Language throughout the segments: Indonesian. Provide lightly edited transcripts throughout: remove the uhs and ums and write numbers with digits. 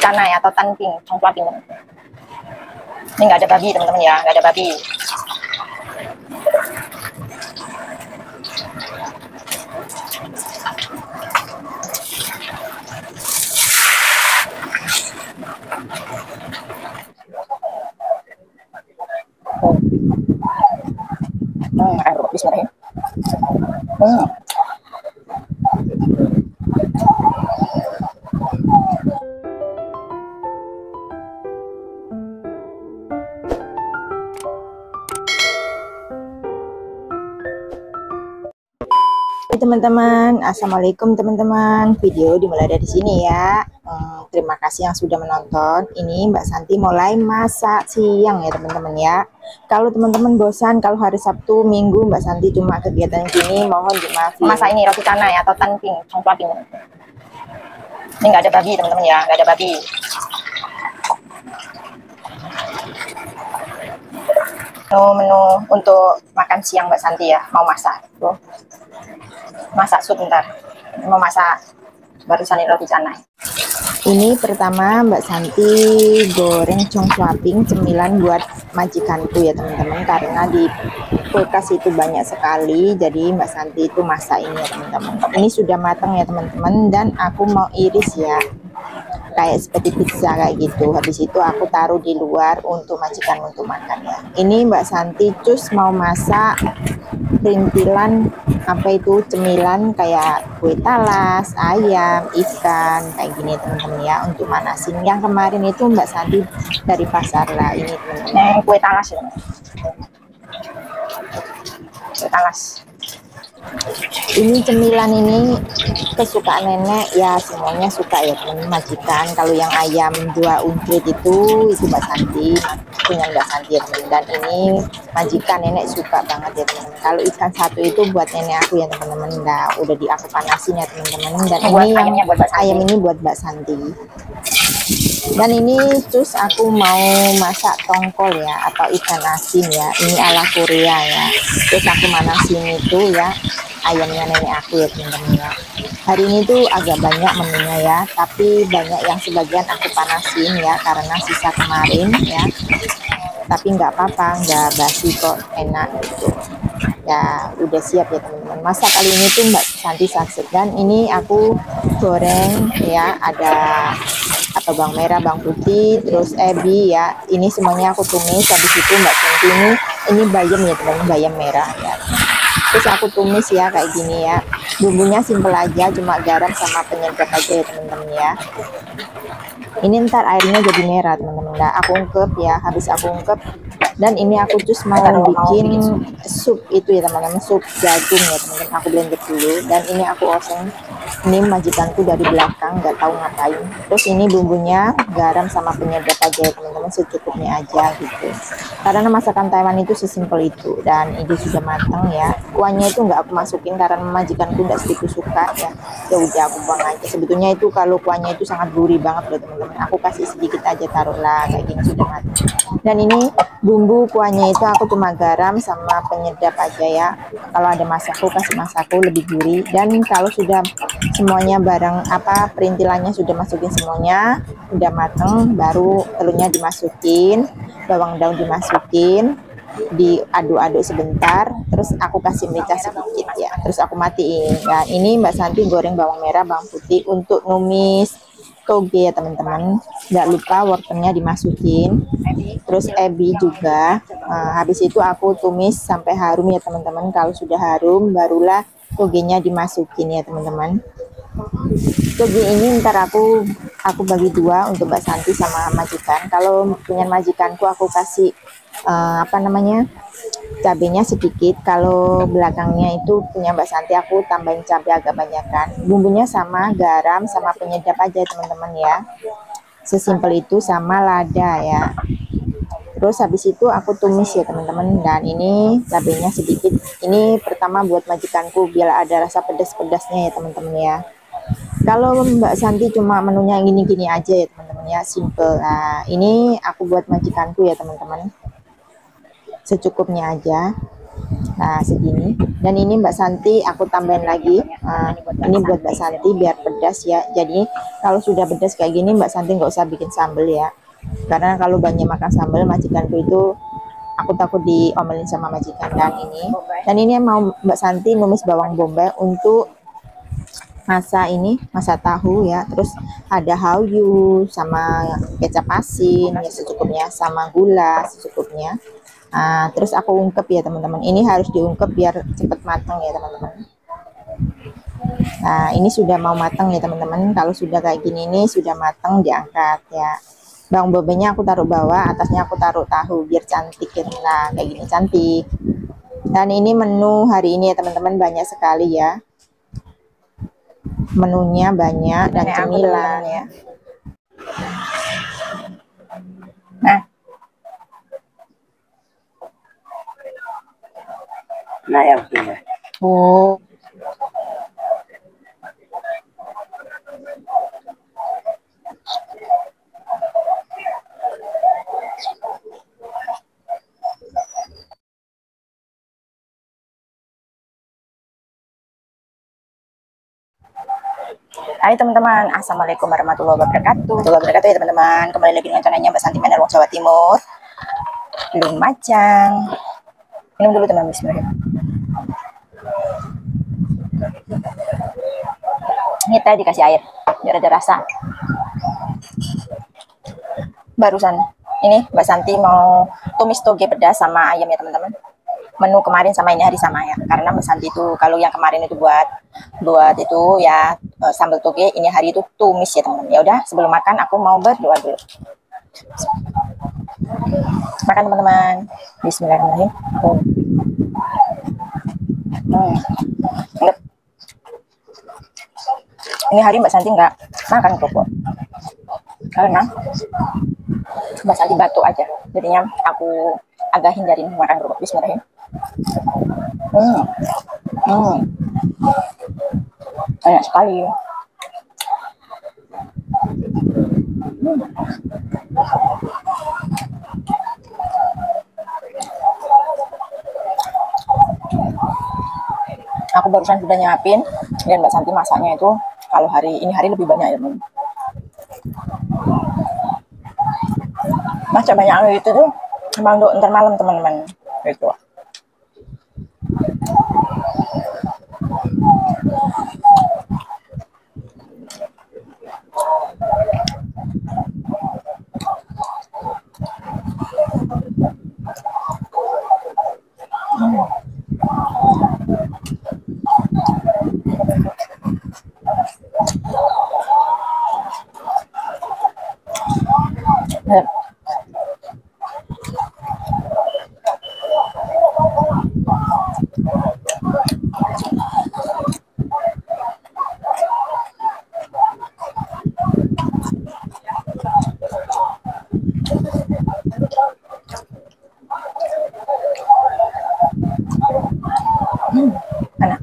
canai atau tanping, congklaping. Ini nggak ada babi teman-teman ya, nggak ada babi. Air bismillahirrahmanirrahim. Teman-teman, assalamualaikum teman-teman. Video dimulai dari sini ya. Terima kasih yang sudah menonton. Ini Mbak Santi mulai masak siang ya teman-teman ya. Kalau teman-teman bosan kalau hari Sabtu Minggu Mbak Santi cuma kegiatan gini, mohon dimaafin. Masak ini roti canai atau tanping, congklaping. Ini nggak ada babi teman-teman ya, nggak ada babi. Menu untuk makan siang Mbak Santi ya, mau masak tuh. Masak sup bentar, mau masak barusan ini roti canai. Ini pertama Mbak Santi goreng congklaping cemilan buat majikanku ya teman-teman, karena di kulkas itu banyak sekali, jadi Mbak Santi itu masak ini ya teman-teman. Ini sudah matang ya teman-teman, dan aku mau iris ya, kayak seperti pizza kayak gitu. Habis itu aku taruh di luar untuk majikan untuk makan ya. Ini Mbak Santi cus mau masak perintilan apa itu cemilan kayak kue talas, ayam, ikan kayak gini teman-teman ya, untuk manasin. Yang kemarin itu Mbak Santi dari pasar lah ini teman-teman. Kue talas ya. Kue talas. Ini cemilan ini kesukaan nenek ya, semuanya suka ya teman-teman, majikan. Kalau yang ayam 2 uncit itu Mbak Santi, punya Mbak Santi ya teman. Dan ini majikan nenek suka banget ya teman. Kalau ikan satu itu buat nenek aku ya teman-teman, udah di aku panasin ya teman-teman. Dan ini yang ayam ini buat Mbak Santi. Dan ini terus aku mau masak tongkol ya, atau ikan asin ya, ini ala Korea ya. Terus aku manasin itu ya ayamnya nenek aku ya teman-teman ya. Hari ini tuh agak banyak menunya ya, tapi banyak yang sebagian aku panasin ya, karena sisa kemarin ya. Tapi nggak apa-apa, nggak basi kok, enak gitu ya. Udah siap ya teman-teman, masak kali ini tuh Mbak Santi segan. Ini aku goreng ya, ada apa, bawang merah, bawang putih, terus ebi ya, ini semuanya aku tumis. Habis itu Mbak Santi ini bayam ya teman-teman, bayam merah ya. Terus aku tumis ya kayak gini ya. Bumbunya simpel aja, cuma garam sama penyedap aja ya teman-teman ya. Ini ntar airnya jadi merah teman-teman. Nah, aku ungkep ya, habis aku ungkep. Dan ini aku terus mau bikin sup itu ya teman-teman, sup jagung ya teman-teman. Aku blender dulu, dan ini aku oseng. Ini majikanku dari belakang nggak tahu ngapain. Terus ini bumbunya garam sama penyedap aja ya teman-teman, secukupnya aja gitu, karena masakan Taiwan itu sesimpel itu. Dan ini sudah matang ya. Kuahnya itu nggak aku masukin karena majikanku nggak sedikit suka ya. Ya udah aku buang aja. Sebetulnya itu kalau kuahnya itu sangat gurih banget loh teman-teman, aku kasih sedikit aja, taruhlah kayak gini sudah matang. Dan ini bumbu kuahnya itu aku cuma garam sama penyedap aja ya. Kalau ada masakku kasih masakku lebih gurih. Dan kalau sudah semuanya barang apa perintilannya sudah masukin semuanya, udah mateng, baru telurnya dimasukin, bawang daun dimasukin, diaduk-aduk sebentar, terus aku kasih merica sedikit ya, terus aku matiin. Dan ini Mbak Santi goreng bawang merah, bawang putih untuk numis toge ya teman-teman. Nggak lupa wortelnya dimasukin, terus ebi juga. Habis itu aku tumis sampai harum ya teman-teman. Kalau sudah harum barulah togenya dimasukin ya teman-teman. Toge ini ntar aku bagi 2 untuk Mbak Santi sama majikan. Kalau punya majikanku aku kasih apa namanya, cabenya sedikit. Kalau belakangnya itu punya Mbak Santi aku tambahin cabai agak banyakan. Bumbunya sama, garam sama penyedap aja teman-teman ya, sesimpel itu, sama lada ya. Terus habis itu aku tumis ya teman-teman. Dan ini cabenya sedikit, ini pertama buat majikanku biar ada rasa pedas-pedasnya ya teman-teman ya. Kalau Mbak Santi cuma menunya gini-gini aja ya teman-teman ya, simple. Nah, ini aku buat majikanku ya teman-teman, secukupnya aja. Nah segini, dan ini Mbak Santi aku tambahin lagi. Ini buat Mbak Santi biar pedas ya. Jadi kalau sudah pedas kayak gini Mbak Santi nggak usah bikin sambal ya, karena kalau banyak makan sambal majikanku itu aku takut diomelin sama majikan. Dan ini mau Mbak Santi numis bawang bombay untuk masak tahu ya. Terus ada hauyu sama kecap asin ya secukupnya, sama gula secukupnya. Terus aku ungkep ya teman-teman, ini harus diungkep biar cepet matang ya teman-teman. Nah ini sudah mau matang ya teman-teman. Kalau sudah kayak gini nih sudah matang, diangkat ya. Bawang bombay aku taruh bawah, atasnya aku taruh tahu biar cantik ya. Nah kayak gini cantik. Dan ini menu hari ini ya teman-teman, banyak sekali ya, menunya banyak dan cemilan ya. Nah yang ini. Oh. Hai teman-teman, assalamualaikum warahmatullahi wabarakatuh. Ya teman-teman, kembali lagi dengan channelnya Mbak Santi Manalong Jawa Timur. Lumajang. Minum dulu teman-teman, bismillah. Ini teh dikasih air biar ada rasa. Barusan ini Mbak Santi mau tumis toge pedas sama ayam ya teman-teman. Menu kemarin sama ini hari sama ya, karena Mbak Santi itu kalau yang kemarin itu buat itu ya sambal toge, ini hari itu tumis ya teman-teman. Ya udah, sebelum makan aku mau berdoa dulu. Makan teman-teman. Bismillahirrahmanirrahim. Ini hari Mbak Santi nggak makan kerupuk karena Mbak Santi batuk aja, jadinya aku agak hindarin makan kerupuk. Bismillahirrahmanirrahim. Banyak sekali. Aku barusan sudah nyiapin, dan Mbak Santi masaknya itu kalau hari ini lebih banyak ya teman. Masak banyak itu tuh emang untuk ntar malam teman-teman gitu. Enak.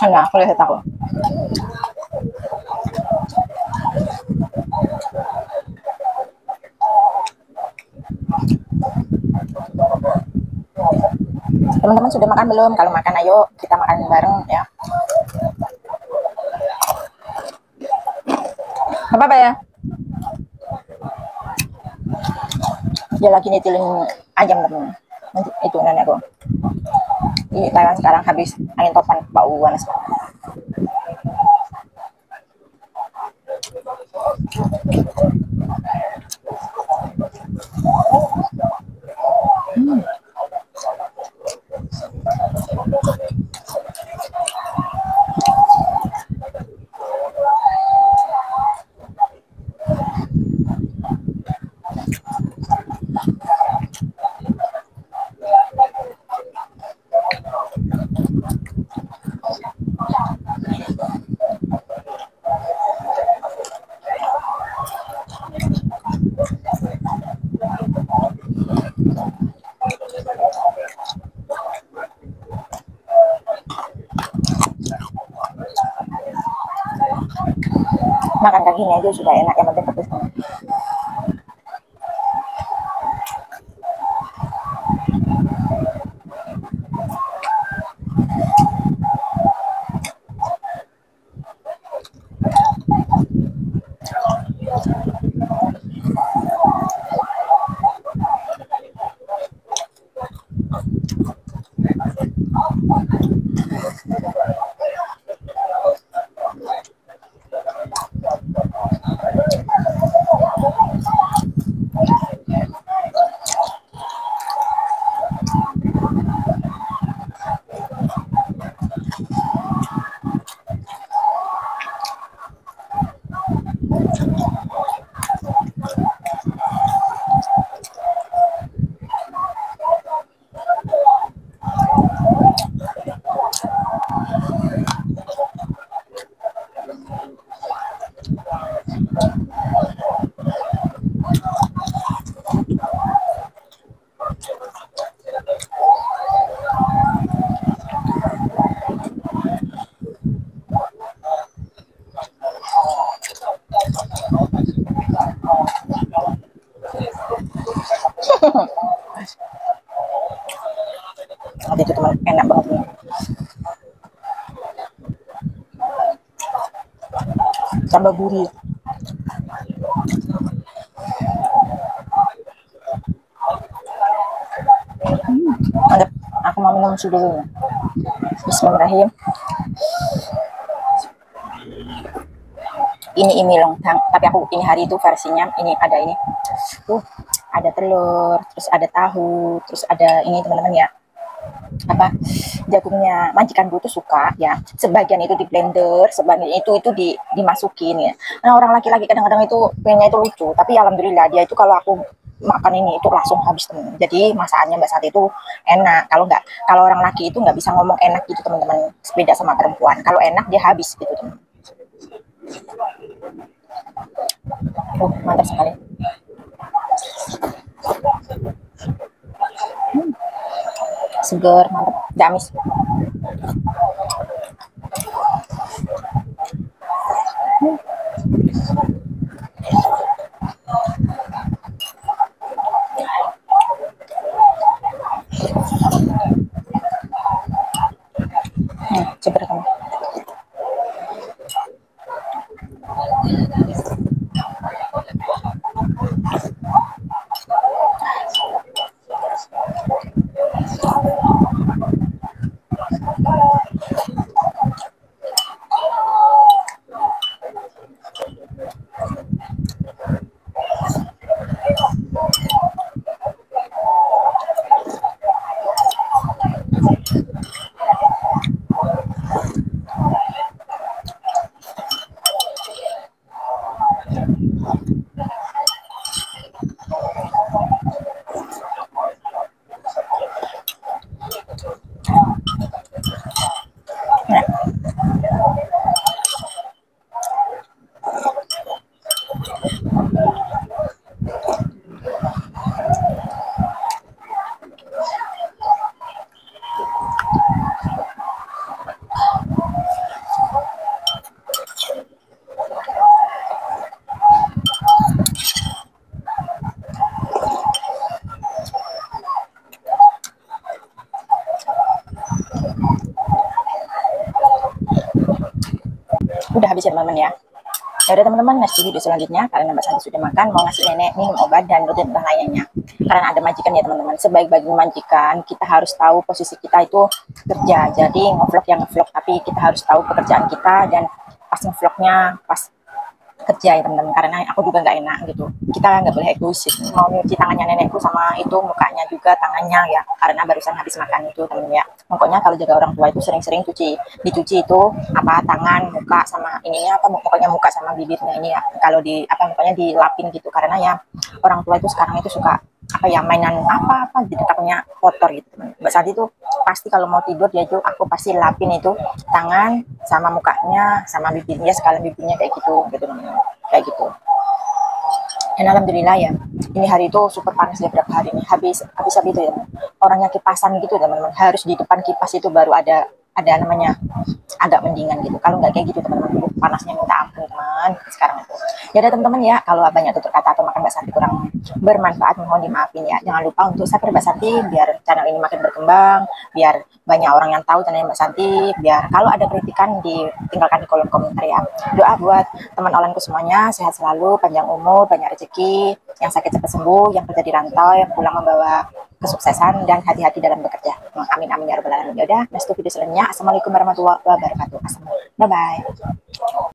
Enak, aku lihat aku. Teman-teman sudah makan belum? Kalau makan ayo kita makan bareng ya. Apa ya? Dia lagi nitilin ayam teman. Nanti itu nenekku. Di Thailand sekarang habis angin topan, bau panas. Makan kakinya aja sudah enak, yang penting pedes. Nanti itu teman, enak banget nih. Tambah gurih. Mantap. Aku mau minum susu dulu. Bismillahirrahmanirrahim. Ini imi lontang, tapi aku ini hari itu versinya ini ada ini. Ada telur, terus ada tahu, terus ada ini teman-teman ya. Apa? Jagungnya. Majikanku tuh suka ya. Sebagian itu di blender, sebagian itu dimasukin ya. Nah, orang laki-laki kadang-kadang itu pengennya itu lucu, tapi alhamdulillah dia itu kalau aku makan ini itu langsung habis teman. Jadi masakannya Mbak Santi itu enak. Kalau orang laki itu nggak bisa ngomong enak gitu teman-teman. Beda sama perempuan. Kalau enak dia habis gitu teman. Mantap sekali. Seger, mantap, damis. Seger kamu. Udah habis ya teman-teman ya. Ya udah teman-teman, next video selanjutnya karena Mbak Santi sudah makan, mau ngasih nenek minum obat dan rutin lainnya. Karena ada majikan ya teman-teman. Sebaik-baik majikan, kita harus tahu posisi kita itu kerja. Jadi ngevlog yang ngevlog, tapi kita harus tahu pekerjaan kita dan pas ngevlognya pas kerja ya teman-teman. Karena aku juga nggak enak gitu. Kita nggak boleh egois. Mau nyuci tangannya nenekku sama itu mukanya juga tangannya ya. Karena barusan habis makan itu teman-teman ya. Pokoknya kalau jaga orang tua itu sering-sering dicuci itu apa tangan, muka sama ininya apa pokoknya muka sama bibirnya ini ya. Kalau di apa pokoknya dilapin gitu karena ya orang tua itu sekarang itu suka apa ya mainan apa-apa jadi takutnya kotor gitu. Mbak Santi itu pasti kalau mau tidur dia tuh aku pasti lapin itu tangan sama mukanya sama bibirnya, sekalian bibirnya kayak gitu teman-teman, kayak gitu. Dan alhamdulillah ya, ini hari itu super panas ya, berapa hari ini habis itu ya, orangnya kipasan gitu teman-teman, harus di depan kipas itu baru ada namanya agak mendingan gitu. Kalau nggak kayak gitu teman-teman, panasnya minta ampun teman sekarang itu. Ya udah teman-teman ya, kalau banyak tutur kata atau makan Mbak Santi kurang bermanfaat mohon dimaafin ya. Jangan lupa untuk subscribe Mbak Santi biar channel ini makin berkembang, biar banyak orang yang tahu channel Mbak Santi, biar kalau ada kritikan ditinggalkan di kolom komentar ya. Doa buat teman olanku semuanya sehat selalu, panjang umur, banyak rezeki, yang sakit cepat sembuh, yang kerja di rantau, yang pulang membawa kesuksesan, dan hati-hati dalam bekerja. Amin amin ya rabbal alamin. Ya udah, next video selanjutnya. Assalamualaikum warahmatullahi wabarakatuh. Bye bye.